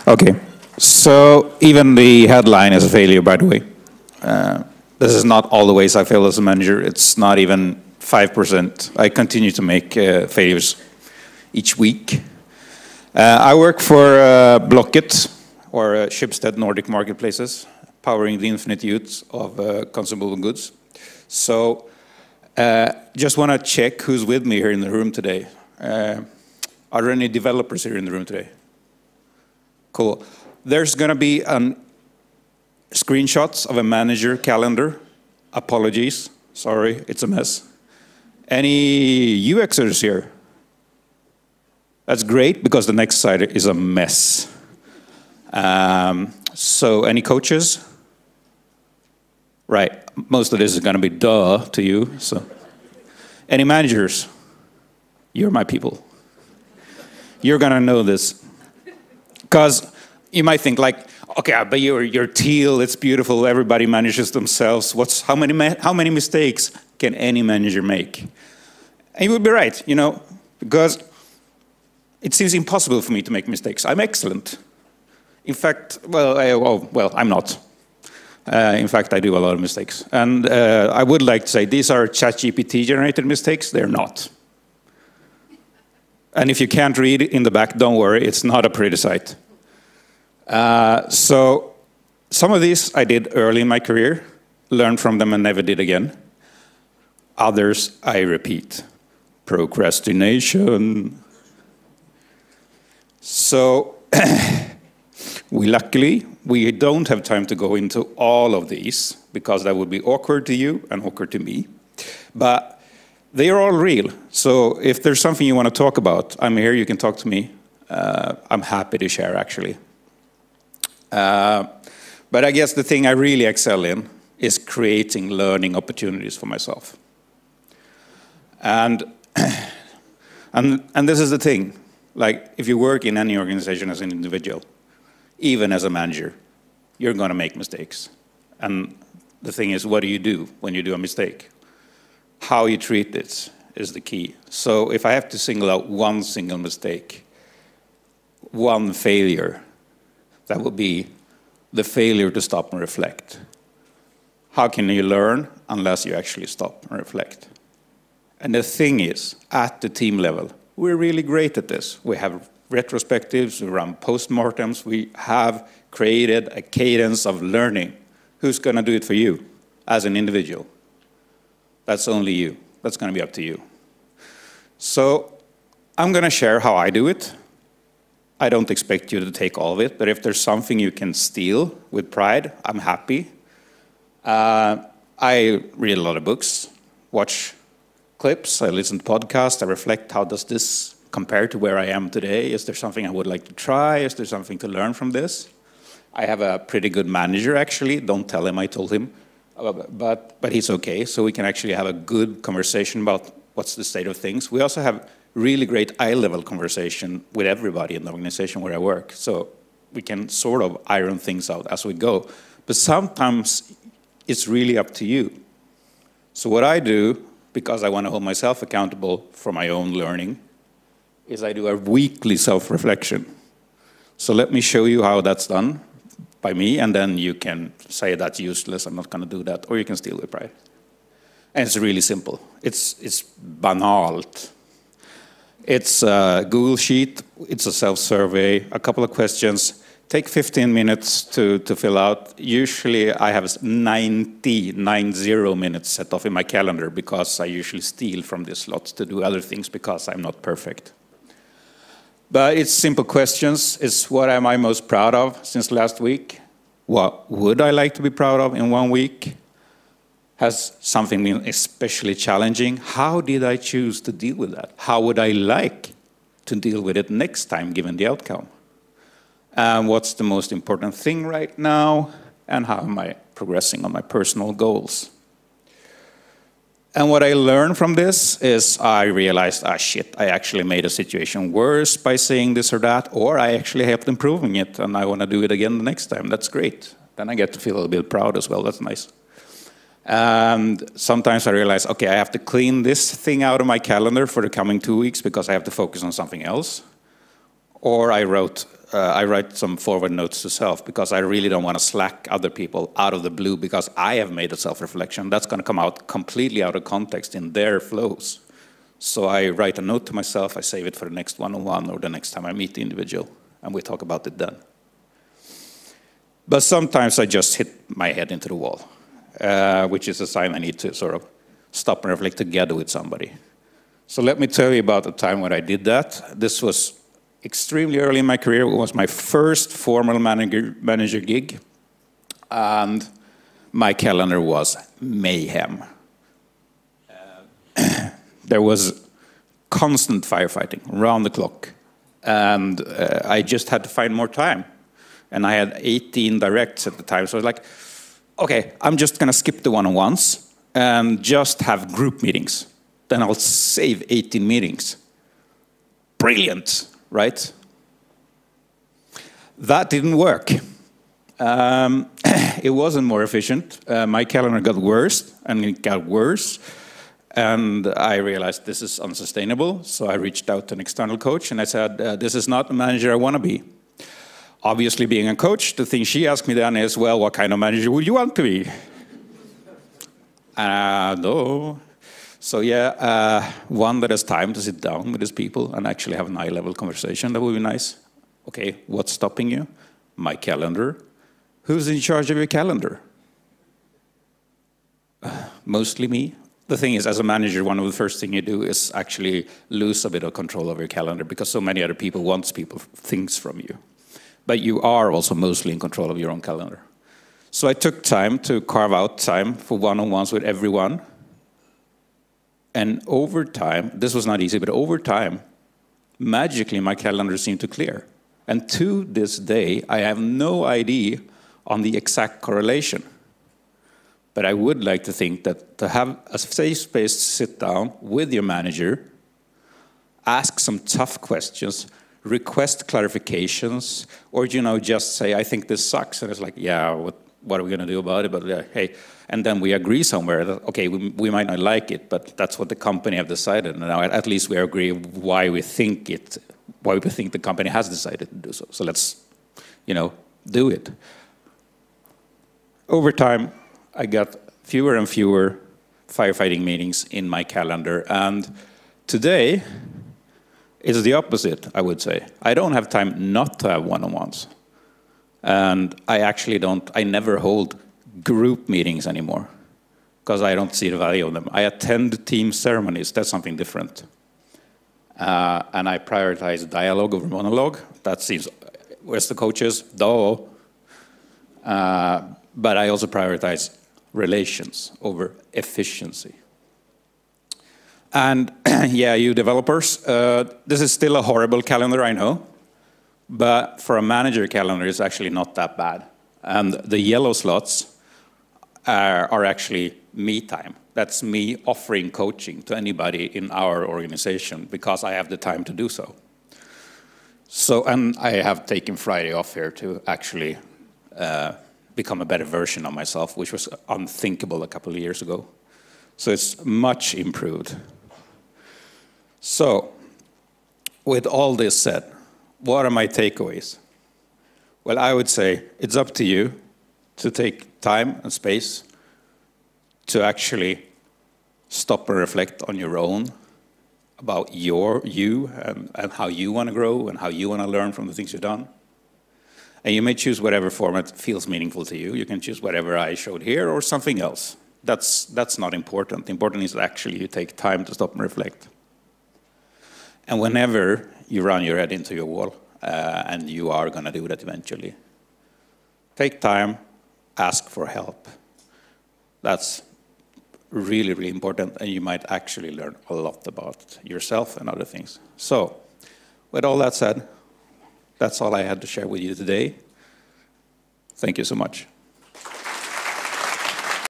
Okay, so even the headline is a failure, by the way. This is not all the ways I fail as a manager. It's not even 5%. I continue to make failures each week. I work for Blocket, or Schibsted Nordic Marketplaces, powering the infinite use of consumable goods. So just want to check who's with me here in the room today. Are there any developers here in the room today? Cool. There's going to be screenshots of a manager calendar. Apologies. Sorry, it's a mess. Any UXers here? That's great, because the next slide is a mess. So any coaches? Right. Most of this is going to be duh to you. So, any managers? You're my people. You're going to know this. Because you might think like, okay, but you're teal, it's beautiful, everybody manages themselves. How many mistakes can any manager make? And you would be right, because it seems impossible for me to make mistakes. I'm excellent. In fact, I'm not. In fact, I do a lot of mistakes. And I would like to say these are ChatGPT generated mistakes. They're not. And if you can't read in the back, don't worry, it's not a pretty sight. So some of these I did early in my career, learned from them and never did again. Others I repeat. Procrastination. So luckily, we don't have time to go into all of these, because that would be awkward to you and awkward to me. But they are all real. So if there's something you want to talk about, I'm here, you can talk to me. I'm happy to share, actually. But I guess the thing I really excel in is creating learning opportunities for myself. And this is the thing. Like, if you work in any organization as an individual, even as a manager, you're going to make mistakes. And the thing is, what do you do when you do a mistake? How you treat it is the key. So if I have to single out one single mistake, one failure, that would be the failure to stop and reflect. How can you learn unless you actually stop and reflect? And the thing is, at the team level, we're really great at this. We have retrospectives, we run postmortems, we have created a cadence of learning. Who's going to do it for you as an individual? That's only you. That's going to be up to you. So I'm going to share how I do it. I don't expect you to take all of it, but if there's something you can steal with pride, I'm happy. I read a lot of books, watch clips, I listen to podcasts, I reflect, how does this compare to where I am today? Is there something I would like to try? Is there something to learn from this? I have a pretty good manager, actually. Don't tell him I told him. But he's okay, so we can actually have a good conversation about what's the state of things. We also have really great eye-level conversation with everybody in the organization where I work, so we can sort of iron things out as we go. But sometimes it's really up to you. So what I do, because I want to hold myself accountable for my own learning, is I do a weekly self-reflection. So let me show you how that's done by me, and then you can say that's useless, I'm not going to do that, or you can steal with pride. And it's really simple. It's banal. It's a Google Sheet, it's a self-survey, a couple of questions. Take 15 minutes to fill out. Usually I have 90 minutes set off in my calendar, because I usually steal from these slots to do other things because I'm not perfect. But it's simple questions. It's what am I most proud of since last week? What would I like to be proud of in 1 week? Has something been especially challenging? How did I choose to deal with that? How would I like to deal with it next time, given the outcome? And what's the most important thing right now? And how am I progressing on my personal goals? And what I learned from this is I realized, shit, I actually made a situation worse by saying this or that, or I actually helped improving it, and I want to do it again the next time. That's great. Then I get to feel a bit proud as well. That's nice. And sometimes I realize, okay, I have to clean this thing out of my calendar for the coming 2 weeks because I have to focus on something else. Or I write some forward notes to self because I really don't want to slack other people out of the blue because I have made a self-reflection. That's going to come out completely out of context in their flows. So I write a note to myself, I save it for the next one-on-one or the next time I meet the individual, and we talk about it then. But sometimes I just hit my head into the wall, which is a sign I need to sort of stop and reflect together with somebody. So let me tell you about the time when I did that. This was extremely early in my career. It was my first formal manager gig, and my calendar was mayhem. There was constant firefighting around the clock, and I just had to find more time. And I had 18 directs at the time, so I was like, okay, I'm just going to skip the one-on-ones and just have group meetings. Then I'll save 18 meetings. Brilliant, right? That didn't work. It wasn't more efficient. My calendar got worse, and it got worse. And I realized this is unsustainable, so I reached out to an external coach, and I said, this is not the manager I want to be. Obviously, being a coach, the thing she asked me then is, well, what kind of manager would you want to be? No. So yeah, one that has time to sit down with his people and actually have an eye-level conversation, that would be nice. Okay, what's stopping you? My calendar. Who's in charge of your calendar? Mostly me. The thing is, as a manager, one of the first things you do is actually lose a bit of control over your calendar because so many other people want things from you. But you are also mostly in control of your own calendar. So I took time to carve out time for one-on-ones with everyone. And over time, this was not easy, but over time, magically my calendar seemed to clear. And to this day, I have no idea on the exact correlation. But I would like to think that to have a safe space to sit down with your manager, ask some tough questions, request clarifications, or just say, I think this sucks. And it's like, yeah, what are we going to do about it? But hey, and then we agree somewhere that, okay, we might not like it, but that's what the company have decided. And now at least we agree why we think the company has decided to do so. So let's, do it. Over time, I got fewer and fewer firefighting meetings in my calendar. And today, it's the opposite, I would say. I don't have time not to have one-on-ones. And I never hold group meetings anymore because I don't see the value of them. I attend team ceremonies, that's something different. And I prioritize dialogue over monologue. That seems, where's the coaches? Duh. But I also prioritize relations over efficiency. And yeah, you developers, this is still a horrible calendar, I know. But for a manager calendar, it's actually not that bad. And the yellow slots are actually me time. That's me offering coaching to anybody in our organization because I have the time to do so. So, and I have taken Friday off here to actually become a better version of myself, which was unthinkable a couple of years ago. So it's much improved. So, with all this said, what are my takeaways? Well, I would say it's up to you to take time and space to actually stop and reflect on your own about you and how you want to grow and how you want to learn from the things you've done. And you may choose whatever format feels meaningful to you. You can choose whatever I showed here or something else. That's not important. Important is that actually you take time to stop and reflect. And whenever you run your head into your wall, and you are going to do that eventually, take time, ask for help. That's really, really important, and you might actually learn a lot about yourself and other things. So, with all that said, that's all I had to share with you today. Thank you so much.